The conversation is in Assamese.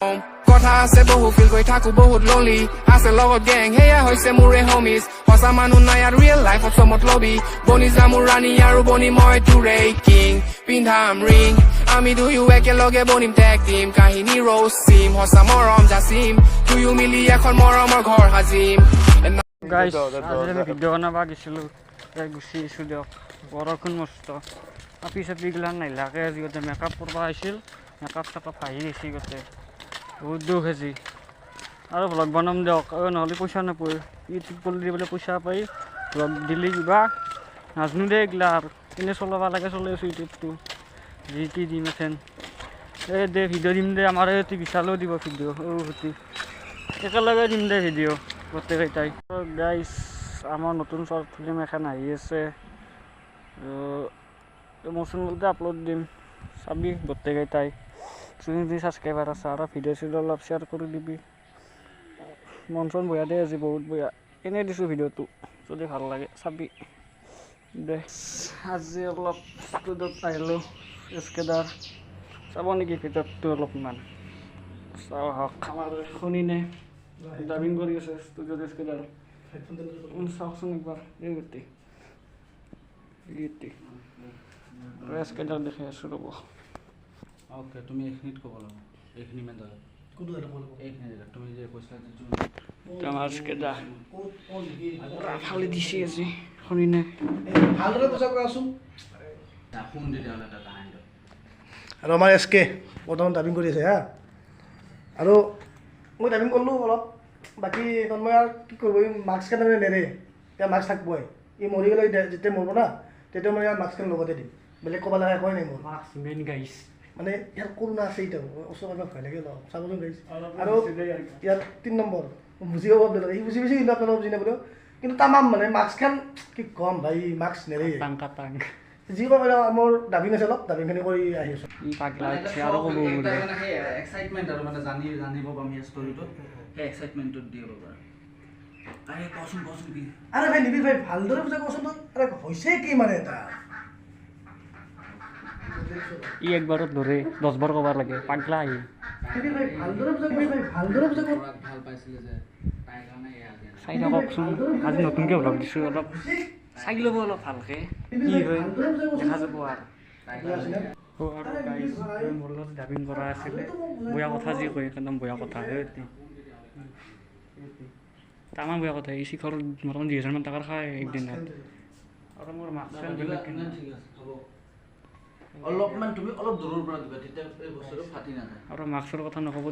কথা আছে বহু ফিল কৰি থাকো বহুত লনলি আছে লগত গেং হেয়া হৈছে মোৰে হোমিজ সঁচা মানুহ নাই আৰু ৰিয়েল লাইফত চমত লবি বনি যাম মোৰ ৰাণী আৰু বনি মই তোৰে কিং পিন্ধাম ৰিং আমি দুয়ো একেলগে বনিম টেগ টিম কাহিনী ৰ'জ চিম সঁচা মৰম যাচিম দুয়ো মিলি এখন মৰমৰ ঘৰ সাজিম গাইছ আজি আমি ভিডিঅ' বনাব গৈছিলোঁ গুচি আহিছোঁ দিয়ক বৰষুণ মস্ত আপি চাপি গিলান নাহিলাকে আজি গোটেই মেকআপ কৰিব আহিছিল মেকআপ চেকআপ আহি গৈছে গোটেই বহুত দুখ আজি আৰু ভ্লগ বনাম দিয়ক নহ'লে পইচা নাপায় ইউটিউব কৰি বোলে পইচা পাই ভ্লগ দিলে কিবা নাজানো দে এইগিলা আৰু এনেই চলাব লাগে চলাই আছোঁ ইউটিউবটো যি টি দিম এথেন এই দে ভিডিঅ' দিম দে আমাৰ এই বিশালেও দিব ভিডিঅ' সতি একেলগে দিম দে ভিডিঅ' গোটেইকেইটাই গাইছ আমাৰ নতুন শ্বৰ্ট ফিল্ম এখন আহি আছে ইমোশ্যনেলতে আপলোড দিম চাবি গোটেইকেইটাই যদি ছাবস্ক্ৰাইবাৰ আছে আৰু ভিডিঅ' চিডিঅ' অলপ শ্বেয়াৰ কৰি দিবি মন চন বয়া দে আজি বহুত বয়া এনেই দিছোঁ ভিডিঅ'টো যদি ভাল লাগে চাবি দে আজি অলপ ষ্টুডিঅ'ত আহিলোঁ এছকেদাৰ চাব নেকি ভিডিঅ'টো অলপমান চাওঁ হওক আমাৰ শুনিনে ডাবিং কৰি আছে ষ্টুডিঅ'ত এছকেদাৰ চাওকচোন একবাৰ এই গোটেই এছকেদাৰ দেখি আছোঁ ৰ'ব ওকে তুমি এইখিনিত ক'ব লাগিব এইখিনি মেন জেগাত কোনটো জেগাত ক'ব লাগিব এইখিনি জেগাত তুমি যে কৈছিলা যে আমাৰ এছকেদাৰ ফালি দিছে আজি শুনিনে ভালদৰে বুজা কৰাচোন শুন তেতিয়াহ'লে এটা কাহিনী আৰু আমাৰ এছ কে বৰ্তমান ডাবিং কৰি আছে হা আৰু মই ডাবিং কৰিলোঁ অলপ বাকী এখন মই আৰু কি কৰিব এই মাস্কখন তাৰমানে নেৰে এতিয়া মাস্ক থাকিবই ই মৰি গ'লে যেতিয়া মৰিব না তেতিয়া মই ইয়াৰ মাস্কখন লগতে দিম বেলেগ ক'ব লগা একোৱেই নাই মোৰ মাস্ক মেইন গাইছ মানে ইয়াৰ কৰোণা আছে এতিয়া ওচৰ কৰিব ভয় লাগে অলপ চাবচোন গাইছ আৰু ইয়াত 3 নম্বৰ বুজি পাব আপোনালোকে সি বুজি পাইছে কিন্তু আপোনালোকে বুজি নাপালেও কিন্তু তামাম মানে মাস্কখন কি ক'ম ভাই মাস্ক নেৰে টাং যি ক'ব মোৰ ডাবিং আছে অলপ ডাবিংখিনি কৰি আহি আছোঁ পাগলা আছে আৰু ক'ব বোলে সেই এক্সাইটমেণ্ট আৰু মানে জানিব পাম সেই ষ্টৰিটো সেই এক্সাইটমেণ্টটোত দিব পাৰা আৰে কচোন কি আৰে ভাই নিবি ভাই ভালদৰে বুজা কচোন তই আৰে হৈছে কি মানে এটা ই একবাৰত ধৰে 10 বাৰ ক'ব লাগে পাগলা আহি নিবি ভাই ভালদৰে বুজা ভাই ভালদৰে বুজা কৰ ভাল পাইছিলে যে তাই কাৰণে চাই থাককচোন আজি নতুনকৈ ভ্লগ দিছোঁ অলপ চাই ল'ব অলপ ভালকৈ কি হয় দেখা যাব আৰু মোৰ লগত ডাবিং কৰা আছিলে বেয়া কথা যি কয় একদম বেয়া কথা তামাম বেয়া কথা এই শিখৰ মোটামুটি 2000 মান টকাৰ খায় একদিনত আৰু মোৰ মাস্ক বেলেগ ঠিক আছে হ'ব অলপমান তুমি অলপ দূৰৰ পৰা দিবা তেতিয়া এই বস্তুটো ফাটি নাযায় আৰু মাস্কৰ কথা নক'ব